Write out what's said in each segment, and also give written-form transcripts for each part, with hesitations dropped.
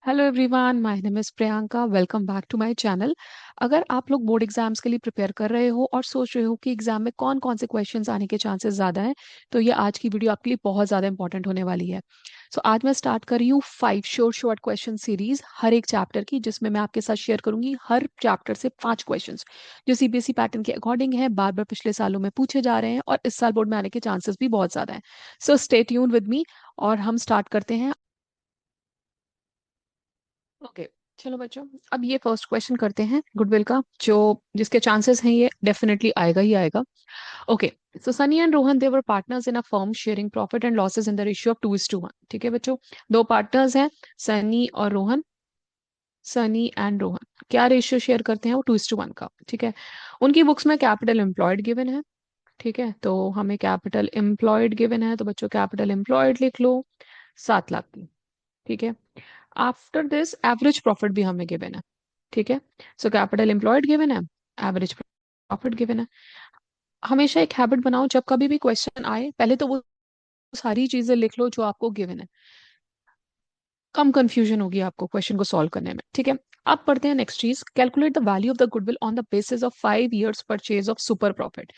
Hello everyone, my name is Priyanka. Welcome back to my channel. अगर आप लोग board exams के लिए प्रिपेयर कर रहे हो और सोच रहे हो कि एग्जाम में कौन कौन से क्वेश्चंस आने के चांसेस ज़्यादा हैं, तो ये आज की वीडियो आपके लिए बहुत ज़्यादा इंपॉर्टेंट होने वाली है। सो आज मैं स्टार्ट कर रही हूँ 5 शॉर्ट क्वेश्चन सीरीज हर एक चैप्टर की, जिसमें मैं आपके साथ शेयर करूंगी हर चैप्टर से 5 क्वेश्चन जो सीबीएसई पैटर्न के अकॉर्डिंग है, बार बार पिछले सालों में पूछे जा रहे हैं और इस साल बोर्ड में आने के चांसेस भी बहुत ज़्यादा हैं। So stay tune with me और हम स्टार्ट करते हैं। ओके, चलो बच्चों, अब ये फर्स्ट क्वेश्चन करते हैं गुडविल का, जो जिसके चांसेस हैं ये डेफिनेटली आएगा ही आएगा। Okay, so Sunny and Rohan they were partners in a firm sharing profit and losses in the ratio of 2:1। ठीक है बच्चों, दो पार्टनर्स हैं, सनी और रोहन। सनी एंड रोहन क्या रेशियो शेयर करते हैं? वो 2:1 का। ठीक है, उनकी बुक्स में कैपिटल एम्प्लॉयड गिवन है। ठीक है, तो हमें कैपिटल एम्प्लॉयड गिवन है, तो बच्चों कैपिटल एम्प्लॉयड लिख लो, 7 लाख की। ठीक है, आफ्टर दिस एवरेज प्रॉफिट भी हमें गिवन है। ठीक है, सो कैपिटल एम्प्लॉयड गिवन है, एवरेज प्रॉफिट गिवन है। हमेशा एक हैबिट बनाओ, जब कभी भी क्वेश्चन आए पहले तो वो सारी चीजें लिख लो जो आपको गिवन है, कम कंफ्यूजन होगी आपको क्वेश्चन को सॉल्व करने में। ठीक है, अब पढ़ते हैं नेक्स्ट चीज, calculate the value of the goodwill on the basis of 5 years purchase of super profit.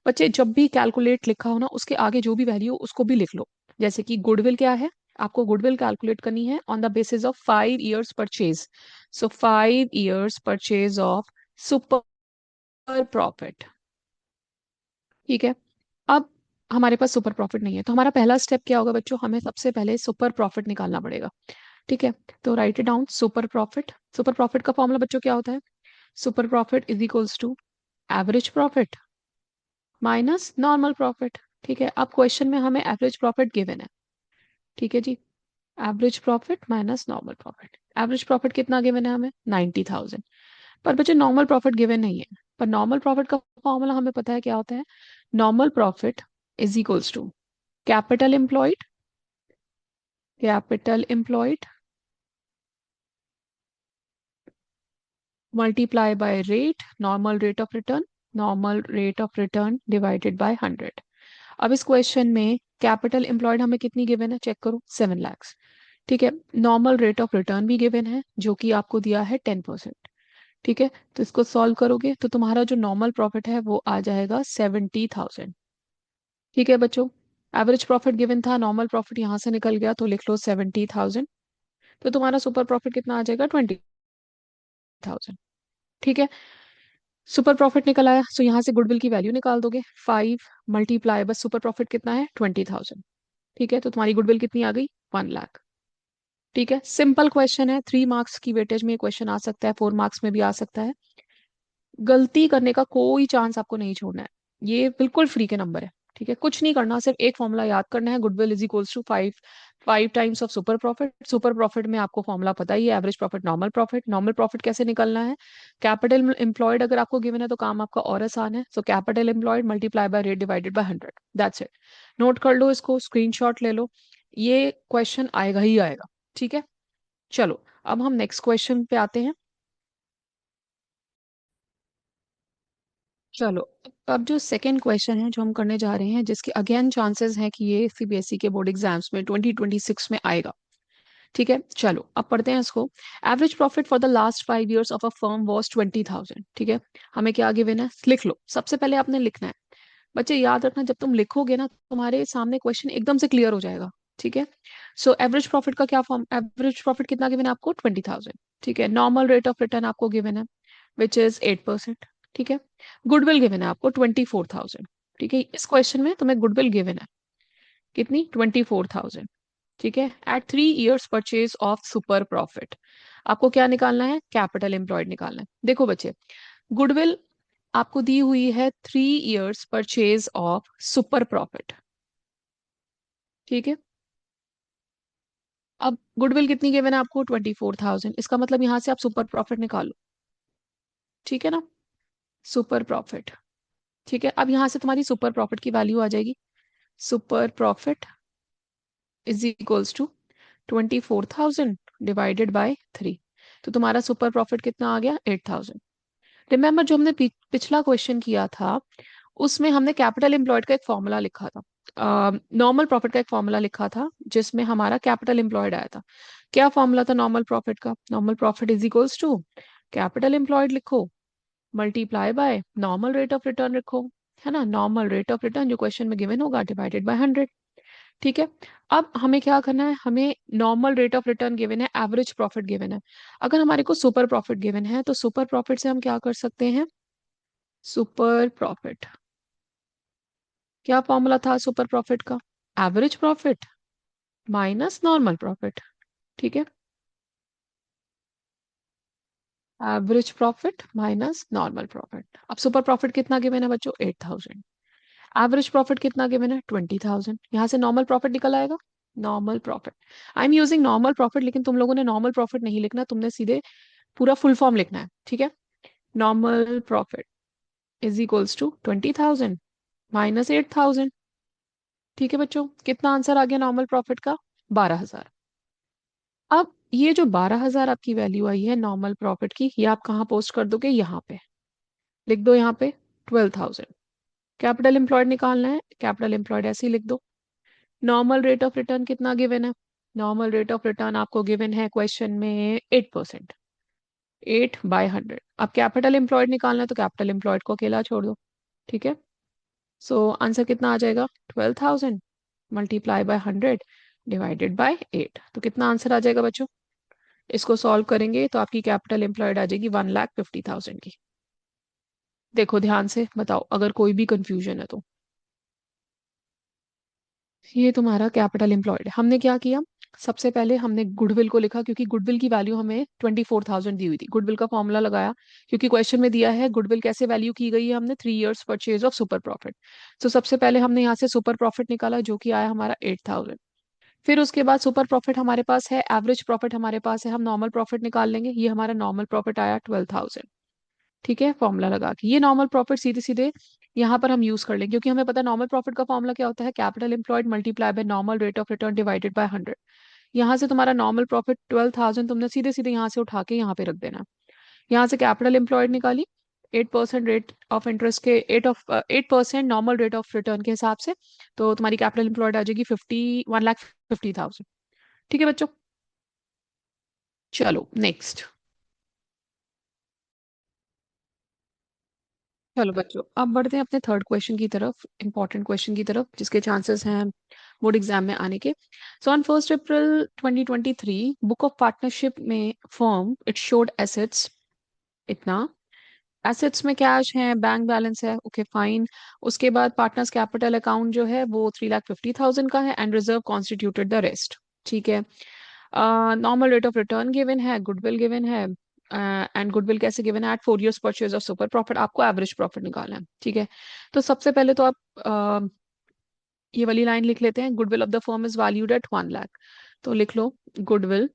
बच्चे, जब भी कैलकुलेट लिखा हो ना, उसके आगे जो भी वैल्यू उसको भी लिख लो। जैसे कि गुडविल क्या है, आपको गुडविल कैलकुलेट करनी है on the basis of 5 years purchase. So 5 years purchase of super profit. ठीक है, अब हमारे पास सुपर प्रॉफिट नहीं है, तो हमारा पहला स्टेप क्या होगा बच्चों? हमें सबसे पहले सुपर प्रॉफिट निकालना पड़ेगा। ठीक है, तो write it down, super profit. Super profit का फॉर्मूला बच्चों क्या होता है? Super profit is equals to average profit minus normal profit. ठीक है, अब क्वेश्चन में हमें एवरेज प्रॉफिट गिवन है। ठीक है जी, average profit minus normal profit. Average profit कितना गिवन है हमें? 90,000। पर बच्चे नॉर्मल प्रॉफिट गिवन नहीं है। पर नॉर्मल प्रॉफिट का फॉर्मूला हमें पता है क्या होता है। Normal profit is equals to capital employed, capital employed multiply by rate, normal rate of return, normal rate of return divided by 100। अब इस क्वेश्चन में कैपिटल एम्प्लॉयड हमें कितनी गिवन है? चेक करो, 7 lakhs। ठीक है, नॉर्मल रेट ऑफ रिटर्न भी गिवन है जो कि आपको दिया है 10%। ठीक है, तो इसको सॉल्व करोगे तो तुम्हारा जो नॉर्मल प्रॉफिट है वो आ जाएगा 70,000। ठीक है बच्चों, एवरेज प्रॉफिट गिवन था, नॉर्मल प्रॉफिट यहाँ से निकल गया, तो लिख लो 70,000। तो तुम्हारा सुपर प्रॉफिट कितना आ जाएगा? 20,000। ठीक है, सुपर प्रॉफिट निकल आया, सो यहाँ से गुडविल की वैल्यू निकाल दोगे। 5 बस सुपर प्रॉफिट कितना है? 20,000। ठीक है, तो तुम्हारी गुडविल कितनी आ गई? 1 लाख। ठीक है, सिंपल क्वेश्चन है, 3 मार्क्स की वेटेज में क्वेश्चन आ सकता है, 4 मार्क्स में भी आ सकता है। गलती करने का कोई चांस आपको नहीं छोड़ना है, ये बिल्कुल फ्री के नंबर है। ठीक है, कुछ नहीं करना, सिर्फ एक फॉर्मूला याद करना है, goodwill is equals to 5 times of super profit. Super profit में आपको फॉर्मूला पता ही है, average profit, normal profit. Normal profit कैसे निकलना है? कैपिटल एम्प्लॉयड अगर आपको गिवन है तो काम आपका और आसान है। So capital employed multiply by rate divided by 100, that's it. Note कर लो इसको, स्क्रीनशॉट ले लो, ये क्वेश्चन आएगा ही आएगा। ठीक है, चलो अब हम नेक्स्ट क्वेश्चन पे आते हैं। चलो, अब जो सेकंड क्वेश्चन है जो हम करने जा रहे हैं, जिसके अगेन चांसेस हैं कि ये सीबीएसई के बोर्ड एग्जाम्स में 2026 में आएगा। ठीक है, चलो अब पढ़ते हैं इसको। Average profit for the last 5 years of a firm was 20,000। ठीक है, हमें क्या गिवन है? लिख लो, सबसे पहले आपने लिखना है। बच्चे याद रखना, जब तुम लिखोगे ना, तुम्हारे सामने क्वेश्चन एकदम से क्लियर हो जाएगा। ठीक है, सो एवरेज प्रॉफिट का क्या फॉर्म, एवरेज प्रॉफिट कितना गिवन है आपको? 20,000। ठीक है, नॉर्मल रेट ऑफ रिटर्न आपको गिवन है, विच इज 8%। ठीक है, गुडविल गिवन है आपको 24,000। ठीक है, इस क्वेश्चन में तुम्हें गुडविल गिवन है कितनी? 24,000। ठीक है, at 3 years purchase of super profit आपको क्या निकालना है? कैपिटल एम्प्लॉयड निकालना है। देखो बच्चे, गुडविल आपको दी हुई है 3 years purchase of super profit. ठीक है, अब गुडविल कितनी गिवन है आपको? 24,000। इसका मतलब यहां से आप सुपर प्रॉफिट निकालो। ठीक है ना, सुपर प्रॉफिट। ठीक है, अब यहां से तुम्हारी सुपर प्रॉफिट की वैल्यू आ जाएगी। Super profit is equals to 24,000 divided by 3। तो तुम्हारा सुपर प्रॉफिट कितना आ गया? 8,000। रिमेम्बर, जो हमने पिछला क्वेश्चन किया था, उसमें हमने कैपिटल एम्प्लॉयड का एक फॉर्मूला लिखा था। नॉर्मल प्रॉफिट का एक फॉर्मूला लिखा था जिसमें हमारा कैपिटल एम्प्लॉयड आया था। क्या फॉर्मूला था नॉर्मल प्रॉफिट का? Normal profit is equals to capital employed लिखो, multiply by normal rate of return लिखो, है ना, नॉर्मल रेट ऑफ रिटर्न जो क्वेश्चन में गिवन होगा डिवाइडेड बाय 100। ठीक है। अब हमें क्या करना है, हमें normal rate of return given है, एवरेज प्रॉफिट गिवन है। अगर हमारे को सुपर प्रॉफिट गिवन है तो सुपर प्रॉफिट से हम क्या कर सकते हैं, सुपर प्रॉफिट, क्या फॉर्मूला था सुपर प्रॉफिट का? Average profit minus normal profit. ठीक है, average profit minus normal profit. अब सुपर प्रॉफिट कितना गिवन है बच्चों? 8000। एवरेज प्रॉफिट कितना गिवन है? 20000। यहाँ से नॉर्मल प्रॉफिट निकल आएगा, normal profit. I am using normal profit, लेकिन तुम लोगों ने नॉर्मल प्रॉफिट नहीं लिखना, तुमने सीधे पूरा फुल फॉर्म लिखना है। ठीक है, normal profit is equals to 20000 minus 8000। ठीक है बच्चों, कितना आंसर आ गया नॉर्मल प्रॉफिट का? 12000। अब ये जो 12000 आपकी वैल्यू आई है नॉर्मल प्रॉफिट की, ये आप कहाँ पोस्ट कर दोगे? यहाँ पे लिख दो, यहाँ पे 12000। कैपिटल एम्प्लॉयड निकालना है, कैपिटल एम्प्लॉयड ऐसे ही लिख दो। नॉर्मल रेट ऑफ रिटर्न कितना गिवन है? नॉर्मल रेट ऑफ रिटर्न आपको गिवन है क्वेश्चन में 8%, 8/100। अब कैपिटल एम्प्लॉयड निकालना है तो कैपिटल एम्प्लॉयड को अकेला छोड़ दो। ठीक है, सो आंसर कितना आ जाएगा? 12000 मल्टीप्लाई बाय 100 डिवाइडेड बाय 8। तो कितना आंसर आ जाएगा बच्चों? इसको सॉल्व करेंगे तो आपकी कैपिटल एम्प्लॉयड आ जाएगी 1,50,000 की। देखो ध्यान से बताओ अगर कोई भी कंफ्यूजन है तो। ये तुम्हारा कैपिटल एम्प्लॉयड है। हमने क्या किया, सबसे पहले हमने गुडविल को लिखा, क्योंकि गुडविल की वैल्यू हमें 24,000 दी हुई थी। गुडविल का फॉर्मूला लगाया, क्योंकि क्वेश्चन में दिया है गुडविल कैसे वैल्यू की गई है, हमने 3 years purchase of super profit. तो सबसे पहले हमने यहाँ से सुपर प्रॉफिट निकाला जो कि आया हमारा 8000। फिर उसके बाद सुपर प्रॉफिट हमारे पास है, एवरेज प्रॉफिट हमारे पास है, हम नॉर्मल प्रॉफिट निकाल लेंगे। ये हमारा नॉर्मल प्रॉफिट आया 12000। ठीक है, फॉर्मूला लगा के ये नॉर्मल प्रॉफिट सीधे सीधे यहाँ पर हम यूज कर लेंगे, क्योंकि हमें पता है नॉर्मल प्रॉफिट का फॉर्मूला क्या होता है, capital employed multiply by normal rate of return divided by 100। यहाँ से तुम्हारा नॉर्मल प्रॉफिट 12000 तुमने सीधे सीधे यहाँ से उठा के यहाँ पे रख देना। यहाँ से कैपिटल एम्प्लॉयड निकाली 8% रेट ऑफ इंटरेस्ट के 8% नॉर्मल रेट ऑफ रिटर्न के हिसाब से, तो तुम्हारी कैपिटल एम्प्लॉयड आ जाएगी 1,50,000। ठीक है बच्चों, चलो नेक्स्ट। चलो बच्चों अब बढ़ते हैं अपने थर्ड क्वेश्चन की तरफ, इंपॉर्टेंट क्वेश्चन की तरफ जिसके चांसेस हैं बोर्ड एग्जाम में आने के। So on 1 April 2023 book of partnership में फर्म इट शोड एसेट्स इतना, एसेट्स में कैश है, बैंक बैलेंस है, ओके फाइन। उसके बाद पार्टनर्स कैपिटल अकाउंट जो है वो 3,50,000 का है, and reserve constituted the rest. ठीक है, normal rate of return given है, गुडविल गिवन है, एंड गुडविल कैसे गिवन है? At 4 years purchase of super profit. आपको एवरेज प्रॉफिट निकालना है। ठीक है, तो सबसे पहले तो आप ये वाली लाइन लिख लेते हैं, goodwill of the firm is valued at 1 lakh. तो लिख लो goodwill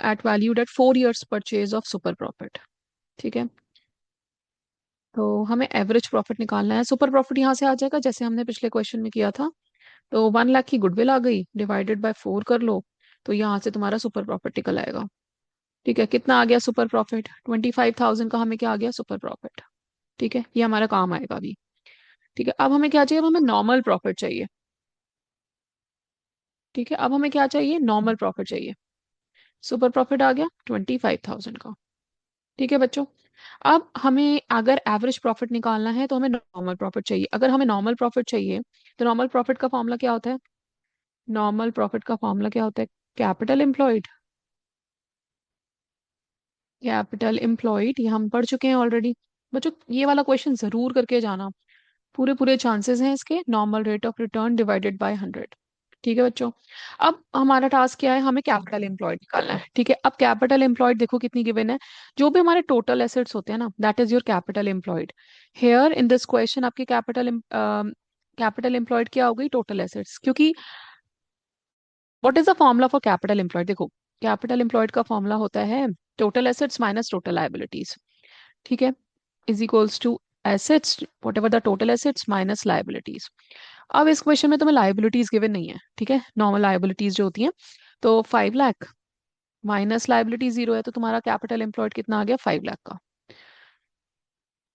at valued at 4 years purchase of super profit. ठीक है, तो हमें एवरेज प्रॉफिट निकालना है। सुपर प्रॉफिट यहाँ से आ जाएगा जैसे हमने पिछले क्वेश्चन में किया था। तो 1 लाख की गुडविल आ गई, डिवाइडेड बाय 4 कर लो, तो यहाँ से तुम्हारा सुपर प्रॉफिट निकल आएगा। ठीक है, कितना आ गया सुपर प्रॉफिट? 25,000 का हमें क्या आ गया? Super profit. ठीक है, ये हमारा काम आएगा अभी। ठीक है, अब हमें क्या चाहिए? अब हमें नॉर्मल प्रॉफिट चाहिए। ठीक है, अब हमें क्या चाहिए? नॉर्मल प्रॉफिट चाहिए। सुपर प्रॉफिट आ गया 25,000 का। ठीक है बच्चों, अब हमें अगर एवरेज प्रॉफिट निकालना है तो हमें नॉर्मल प्रॉफिट चाहिए। अगर हमें नॉर्मल प्रॉफिट चाहिए तो नॉर्मल प्रॉफिट का फॉर्मूला क्या होता है? नॉर्मल प्रॉफिट का फॉर्मूला क्या होता है? कैपिटल एम्प्लॉयड, कैपिटल एम्प्लॉयड ये हम पढ़ चुके हैं ऑलरेडी। बच्चों ये वाला क्वेश्चन जरूर करके जाना, पूरे पूरे चांसेस हैं इसके, normal rate of return divided by 100। ठीक है बच्चों, अब हमारा टास्क क्या है? हमें कैपिटल एम्प्लॉयड निकालना है। ठीक है, अब कैपिटल एम्प्लॉयड देखो कितनी गिवन है, जो भी हमारे टोटल एसेट्स होते हैं ना, that is your capital employed. Here in this question आपकी कैपिटल एम्प्लॉयड क्या हो गई? टोटल एसेट्स, क्योंकि what is the formula for capital employed? देखो कैपिटल एम्प्लॉयड का फॉर्मूला होता है total assets minus total liabilities. ठीक है, is equals to assets whatever the total assets minus liabilities. अब इस क्वेश्चन में तुम्हें लाइबिलिटीज गिवन नहीं है। ठीक है, नॉर्मल लाइबिलिटीज जो होती हैं, तो 5 लाख माइनस लाइबिलिटी 0 है, तो तुम्हारा कैपिटल एम्प्लॉयड कितना आ गया? 5 लाख का।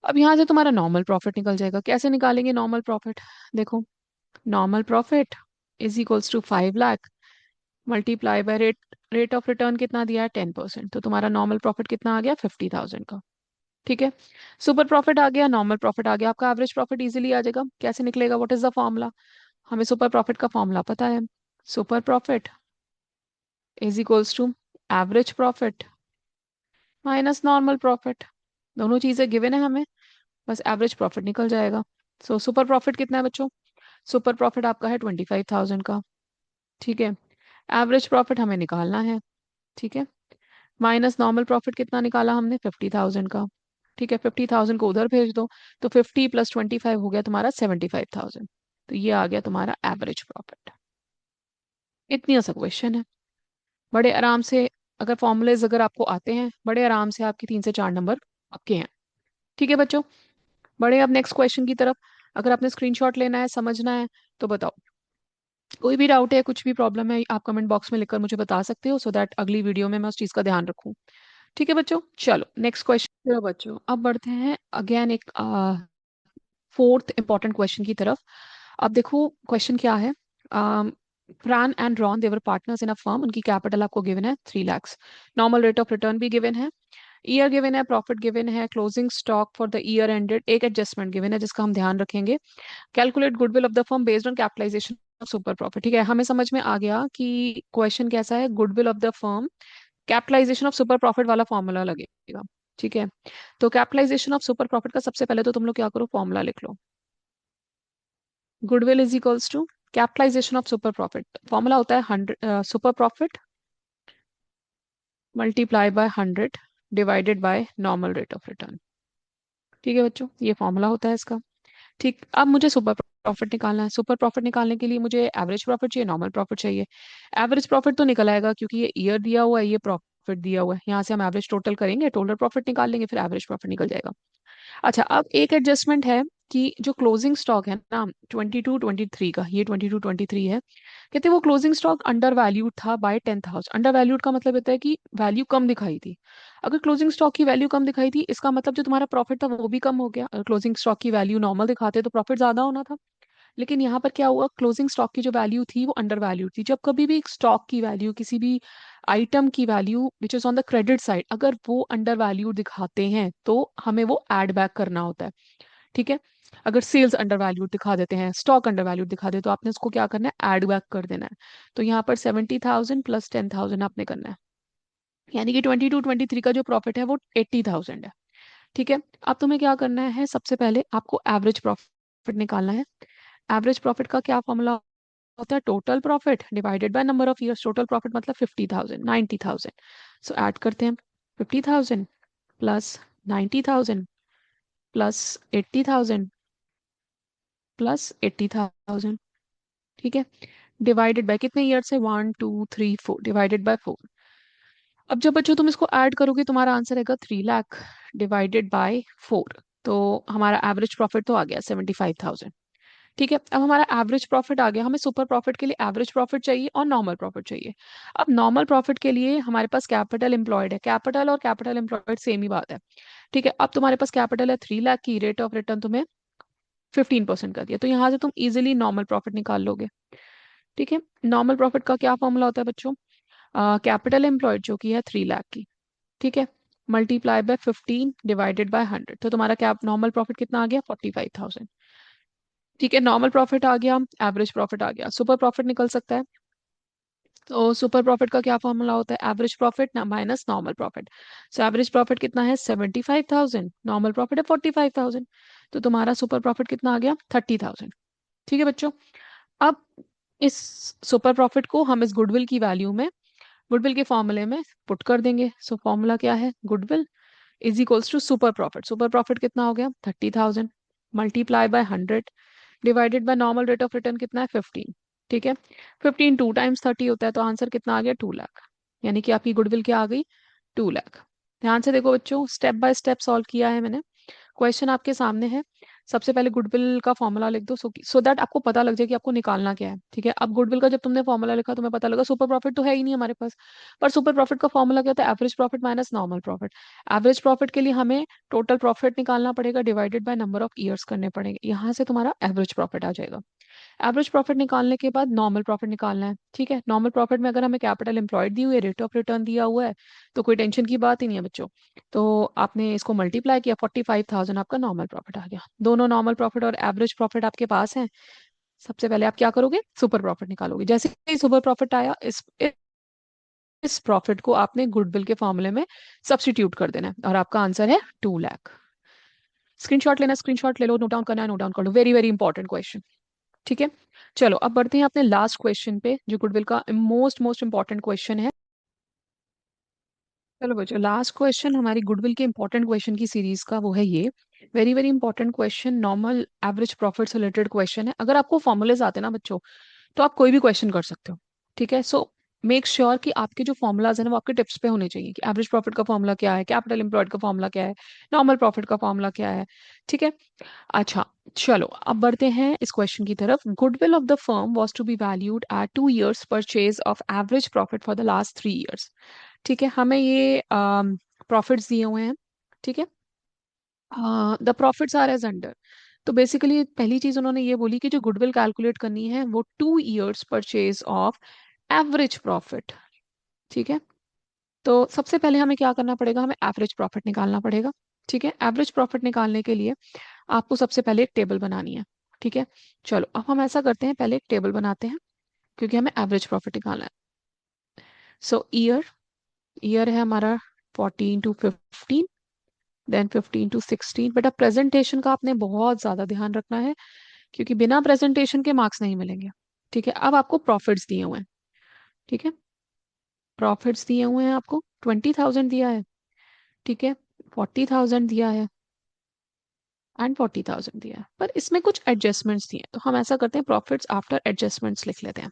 अब यहाँ से तुम्हारा नॉर्मल प्रॉफिट निकल जाएगा। कैसे निकालेंगे नॉर्मल प्रॉफिट? देखो, normal profit is equals to 5 lakh multiply by rate of return कितना दिया है 10%, तो तुम्हारा नॉर्मल प्रॉफिट कितना आ गया 50,000 का। ठीक है, सुपर प्रॉफिट आ गया, नॉर्मल प्रॉफिट आ गया, आपका एवरेज प्रॉफिट इजीली आ जाएगा। कैसे निकलेगा? What is the formula? हमें सुपर प्रॉफिट का फॉर्मूला पता है। Super profit is equals to average profit minus normal profit. दोनों चीजें गिवन है हमें, बस एवरेज प्रॉफिट निकल जाएगा। सो सुपर प्रॉफिट कितना है बच्चों? सुपर प्रॉफिट आपका है 25,000 का। ठीक है, एवरेज प्रॉफिट हमें निकालना है। ठीक है, माइनस नॉर्मल प्रॉफिट कितना निकाला हमने? 50,000 का। ठीक है, 50,000 को उधर भेज दो, तो 50 प्लस 25 हो गया तुम्हारा 75,000। तो ये आ गया तुम्हारा एवरेज प्रॉफिट। इतनी सा क्वेश्चन है, बड़े आराम से। अगर फॉर्मूलेज अगर आपको आते हैं, बड़े आराम से आपके 3 से 4 नंबर आपके हैं। ठीक है बच्चों, बड़े अब नेक्स्ट क्वेश्चन की तरफ। अगर आपने स्क्रीनशॉट लेना है, समझना है, तो बताओ। कोई भी डाउट है, कुछ भी प्रॉब्लम है, आप कमेंट बॉक्स में लिखकर मुझे बता सकते हो, सो दैट अगली वीडियो में मैं उस चीज़ का ध्यान रखूँ। ठीक है बच्चों, चलो नेक्स्ट क्वेश्चन। चलो बच्चों, अब बढ़ते हैं अगेन एक फोर्थ इंपॉर्टेंट क्वेश्चन की तरफ। अब देखो क्वेश्चन क्या है। Fran and Ron they're partners in a firm, उनकी कैपिटल आपको गिवन है 3 lakh, normal rate of return भी गिवन है, ईयर गिवन है, प्रॉफिट गिवन है, closing stock for the year ended, एक एडजस्टमेंट गिवन है जिसका हम ध्यान रखेंगे। Calculate goodwill of the firm based on capitalisation of super profit. ठीक है, हमें समझ में आ गया कि क्वेश्चन कैसा है। Goodwill of the firm, capitalisation of super profit वाला फॉर्मूला लगेगा। ठीक है, तो कैपिटलाइजेशन ऑफ सुपर प्रॉफिट का सबसे पहले तो तुम लोग क्या करो, फॉर्मूला लिख लो। Goodwill is equals to capitalization of super profit, formula होता है 100 super profit multiply by 100 divided by normal rate of return. ठीक है बच्चों, ये फॉर्मूला होता है इसका। ठीक, अब मुझे सुपर प्रॉफिट निकालना है। सुपर प्रॉफिट निकालने के लिए मुझे एवरेज प्रॉफिट चाहिए, नॉर्मल प्रॉफिट चाहिए। एवरेज प्रॉफिट तो निकल आएगा क्योंकि ये ईयर दिया हुआ है, ये प्रॉफिट दिया हुआ है, यहाँ से हम एवरेज टोटल करेंगे, टोटल प्रॉफिट निकाल लेंगे, फिर एवरेज प्रॉफिट निकल जाएगा। अच्छा, अब एक एडजस्टमेंट है कि जो क्लोजिंग स्टॉक है ना 22-23 का, ये 22-23 है, कहते हैं वो क्लोजिंग स्टॉक अंडर वैल्यूड था बाय 10,000। अंडर वैल्यूड का मतलब होता है कि वैल्यू कम दिखाई थी। अगर क्लोजिंग स्टॉक की वैल्यू कम दिखाई थी, इसका मतलब जो तुम्हारा प्रॉफिट था वो भी कम हो गया। अगर क्लोजिंग स्टॉक की वैल्यू नॉर्मल दिखाते तो प्रॉफिट ज्यादा होना था। लेकिन यहाँ पर क्या हुआ, क्लोजिंग स्टॉक की जो वैल्यू थी वो अंडर वैल्यूड थी। जब कभी भी स्टॉक की वैल्यू, किसी भी आइटम की value which is on the credit side, अगर वो अंडर वैल्यू दिखाते हैं तो हमें वो एड बैक करना होता है। ठीक है, अगर सेल्स अंडर वैल्यू दिखा देते हैं, स्टॉक अंडर वैल्यू दिखा दे, तो आपने उसको क्या करना है, एड बैक कर देना है। तो यहाँ पर 70,000 प्लस 10,000 आपने करना है, यानी कि 22-23 का जो प्रॉफिट है वो 80,000 है। ठीक है, अब तुम्हें क्या करना है, सबसे पहले आपको एवरेज प्रॉफिट निकालना है। एवरेज प्रॉफिट का क्या फॉर्मूला होता है? Total profit divided by number of years. Total profit मतलब 50,000, 90,000। सो ऐड करते हैं, 50,000 प्लस 90,000 प्लस 80,000 प्लस 80,000। ठीक है, डिवाइडेड बाय कितने ईयर से, 1 2 3 4, डिवाइडेड बाय 4। अब जब बच्चों तुम इसको ऐड करोगे, तुम्हारा आंसर आएगा 3 लाख डिवाइडेड बाय 4। तो हमारा एवरेज प्रॉफिट तो आ गया 75,000। ठीक है, अब हमारा एवरेज प्रॉफिट आ गया। हमें सुपर प्रॉफिट के लिए एवरेज प्रॉफिट चाहिए और नॉर्मल प्रॉफिट चाहिए। अब नॉर्मल प्रॉफिट के लिए हमारे पास कैपिटल एम्प्लॉयड है, कैपिटल और कैपिटल एम्प्लॉयड सेम ही बात है। ठीक है, अब तुम्हारे पास कैपिटल है 3 लाख की, रेट ऑफ रिटर्न तुम्हें 15% कर दिया, तो यहाँ से तुम इजिली नॉर्मल प्रॉफिट निकाल लोगे। ठीक है, नॉर्मल प्रॉफिट का क्या फॉर्मूला होता है बच्चों? कैपिटल एम्प्लॉयड जो कि है 3 लाख की, ठीक है, मल्टीप्लाई बाय 15 डिवाइडेड बाय 100, तो तुम्हारा क्या नॉर्मल प्रॉफिट कितना आ गया, 45,000। ठीक है, नॉर्मल प्रॉफिट आ गया, एवरेज प्रॉफिट आ गया, सुपर प्रॉफिट निकल सकता है। तो सुपर प्रॉफिट का क्या फॉर्मूला होता है? एवरेज प्रॉफिट ना minus normal profit. So average profit कितना है, 75,000, नॉर्मल प्रॉफिट है 45,000, तो तुम्हारा सुपर प्रॉफिट कितना आ गया, 30,000। ठीक है बच्चों, अब इस सुपर प्रॉफिट को हम इस गुडविल की वैल्यू में, गुडविल के फॉर्मूले में पुट कर देंगे। सो फॉर्मूला क्या है, goodwill is equals to super profit. Super profit कितना हो गया, 30,000 multiply by 100 divided by normal rate of return कितना है, 15। ठीक है, 15 2 टाइम्स 30 होता है, तो आंसर कितना आ गया, 2 लाख। यानी कि आपकी गुडविल क्या आ गई, 2 लाख। ध्यान से देखो बच्चों, स्टेप बाय स्टेप सॉल्व किया है मैंने। क्वेश्चन आपके सामने है, सबसे पहले गुडविल का फॉर्मूला लिख दो, सो दैट आपको पता लग जाए कि आपको निकालना क्या है। ठीक है, अब गुडविल का जब तुमने फॉर्मूला लिखा तुम्हें पता लगा सुपर प्रॉफिट तो है ही नहीं हमारे पास। पर सुपर प्रॉफिट का फॉर्मूला क्या होता है? Average profit minus normal profit. Average profit के लिए हमें टोटल प्रॉफिट निकालना पड़ेगा divided by number of years करने पड़ेंगे, यहाँ से तुम्हारा एवरेज प्रॉफिट आ जाएगा। एवरेज प्रॉफिट निकालने के बाद नॉर्मल प्रॉफिट निकालना है। ठीक है, नॉर्मल प्रॉफिट में अगर हमें कैपिटल एम्प्लॉयड दी हुई है, रेट ऑफ रिटर्न दिया हुआ है, तो कोई टेंशन की बात ही नहीं है बच्चों। तो आपने इसको मल्टीप्लाई किया, 45,000 आपका नॉर्मल प्रॉफिट आ गया। दोनों नॉर्मल प्रॉफिट और एवरेज प्रॉफिट आपके पास है। सबसे पहले आप क्या करोगे? सुपर प्रॉफिट निकालोगे। जैसे ही सुपर प्रॉफिट आया, इस प्रॉफिट को आपने गुडविल के फॉर्मूले में सब्स्टिट्यूट कर देना है और आपका आंसर है 2 लाख। स्क्रीनशॉट लेना, स्क्रीनशॉट ले लो, नोट डाउन करना है नोट डाउन कर लो, वेरी वेरी इंपॉर्टेंट क्वेश्चन। ठीक है, चलो अब बढ़ते हैं अपने लास्ट क्वेश्चन पे, जो गुडविल का मोस्ट मोस्ट इंपॉर्टेंट क्वेश्चन है। चलो बच्चों, लास्ट क्वेश्चन हमारी गुडविल के इंपॉर्टेंट क्वेश्चन की सीरीज का वो है ये। Very very important question, normal average profit से रिलेटेड क्वेश्चन है। अगर आपको फॉर्मूलेज आते हैं ना बच्चों, तो आप कोई भी क्वेश्चन कर सकते हो। ठीक है, सो मेक श्योर कि आपके जो फॉर्मूलाज है ना वो आपके टिप्स पे होने चाहिए, कि एवरेज प्रॉफिट का फॉर्मूला क्या है, कैपिटल एम्प्लॉयड का फॉर्मूला क्या है, नॉर्मल प्रॉफिट का फॉर्मूला क्या है। ठीक है, अच्छा, चलो अब बढ़ते हैं इस क्वेश्चन की तरफ। Goodwill of the firm was to be valued at 2 years purchase of average profit for the last 3 years। ठीक है, हमें ये प्रॉफिट्स दिए हुए हैं। ठीक है, the profits are as under. तो बेसिकली पहली चीज उन्होंने ये बोली कि जो गुडविल कैलकुलेट करनी है वो 2 years purchase of average profit. ठीक है, तो सबसे पहले हमें क्या करना पड़ेगा? हमें एवरेज प्रॉफिट निकालना पड़ेगा। ठीक है, एवरेज प्रॉफिट निकालने के लिए आपको सबसे पहले एक टेबल बनानी है। ठीक है, चलो अब हम ऐसा करते हैं, पहले एक टेबल बनाते हैं, क्योंकि हमें एवरेज प्रॉफिट निकालना है। सो ईयर, ईयर है हमारा 14 to 15, देन 15 to 16। बेटा प्रेजेंटेशन का आपने बहुत ज्यादा ध्यान रखना है, क्योंकि बिना प्रेजेंटेशन के मार्क्स नहीं मिलेंगे। ठीक है, अब आपको प्रॉफिट्स दिए हुए हैं। ठीक है, प्रॉफिट्स दिए हुए हैं आपको, 20,000 दिया है। ठीक है, 40,000 दिया है एंड 40,000 दिया है, पर इसमें कुछ एडजस्टमेंट्स दिए हैं, तो हम ऐसा करते हैं प्रॉफिट्स आफ्टर एडजस्टमेंट्स लिख लेते हैं।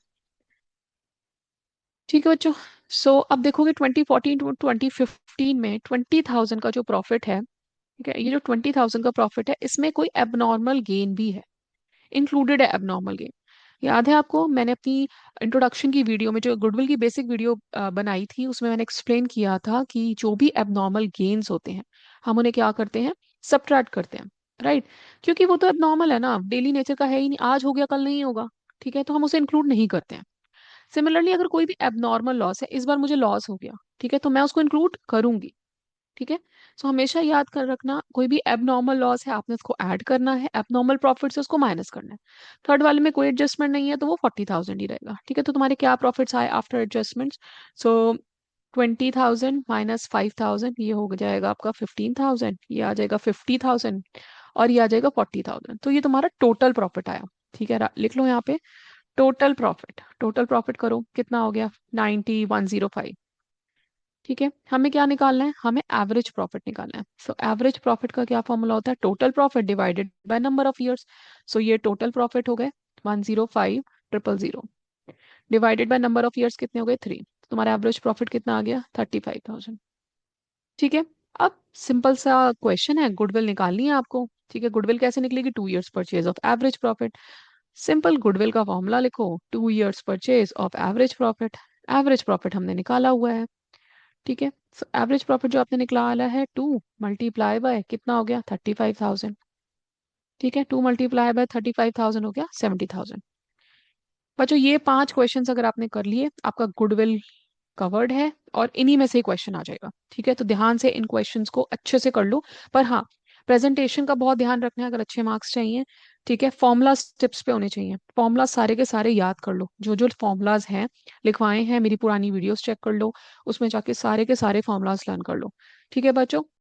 ठीक है बच्चों, सो अब देखोगे 2014 टू 2015 में 20,000 का जो प्रॉफिट है, ठीक है, ये जो 20,000 का प्रॉफिट है इसमें कोई एबनॉर्मल गेन भी है, इंक्लूडेड है एबनॉर्मल गेन। याद है आपको, मैंने अपनी इंट्रोडक्शन की वीडियो में जो गुडविल की बेसिक वीडियो बनाई थी, उसमें मैंने एक्सप्लेन किया था कि जो भी एबनॉर्मल गेन्स होते हैं हम उन्हें क्या करते हैं? सब्ट्रैक्ट करते हैं। राइट, क्योंकि वो तो एबनॉर्मल है ना, डेली नेचर का है ही नहीं, आज हो गया कल नहीं होगा। ठीक है, तो हम उसे इंक्लूड नहीं करते हैं। सिमिलरली अगर कोई भी एबनॉर्मल लॉस है, इस बार मुझे लॉस हो गया, ठीक है, तो मैं उसको इंक्लूड करूंगी। ठीक है, सो हमेशा याद कर रखना, कोई भी एबनॉर्मल लॉस है आपने उसको ऐड करना है, एबनॉर्मल प्रॉफिट से उसको माइनस करना है। थर्ड वाले में कोई एडजस्टमेंट नहीं है, तो वो 40,000 ही रहेगा। ठीक है, तो तुम्हारे क्या प्रॉफिट्स आए आफ्टर एडजस्टमेंट्स? सो 20,000 माइनस 5,000, ये हो जाएगा आपका 15,000, ये आ जाएगा 50,000 और ये आ जाएगा 40,000। तो ये तुम्हारा टोटल प्रॉफिट आया। ठीक है, लिख लो यहाँ पे टोटल प्रॉफिट। टोटल प्रॉफिट करो, कितना हो गया? 9105। ठीक है, हमें क्या निकालना है? हमें एवरेज प्रॉफिट निकालना है। सो एवरेज प्रॉफिट का क्या फॉर्मूला होता है? Total profit divided by number of years. So ये टोटल प्रॉफिट हो गए 105,000 divided by number of years, कितने हो गए? 3। तुम्हारा एवरेज प्रॉफिट कितना आ गया? 35,000। ठीक है, अब सिंपल सा क्वेश्चन है, गुडविल निकालनी है आपको। ठीक है, गुडविल कैसे निकलेगी? 2 years purchase of average profit. Simple goodwill का फॉर्मूला लिखो, 2 years purchase of average profit. Average profit हमने निकाला हुआ है। ठीक है, सो एवरेज प्रॉफिट जो आपने निकाला है 2 मल्टीप्लाई बाय कितना हो गया? 35,000। ठीक है, 2 मल्टीप्लाई बाय 35,000 हो गया 70,000। बच्चों ये 5 क्वेश्चंस अगर आपने कर लिए, आपका गुडविल कवर्ड है और इन्हीं में से क्वेश्चन आ जाएगा। ठीक है, तो ध्यान से इन क्वेश्चंस को अच्छे से कर लो। पर हाँ, प्रेजेंटेशन का बहुत ध्यान रखना है अगर अच्छे मार्क्स चाहिए। ठीक है, फॉर्मूलाज टिप्स पे होने चाहिए, फॉर्मूलाज सारे के सारे याद कर लो, जो जो फॉर्मूलाज हैं लिखवाए हैं, मेरी पुरानी वीडियोस चेक कर लो, उसमें जाके सारे के सारे फॉर्मूलाज लर्न कर लो। ठीक है बच्चों।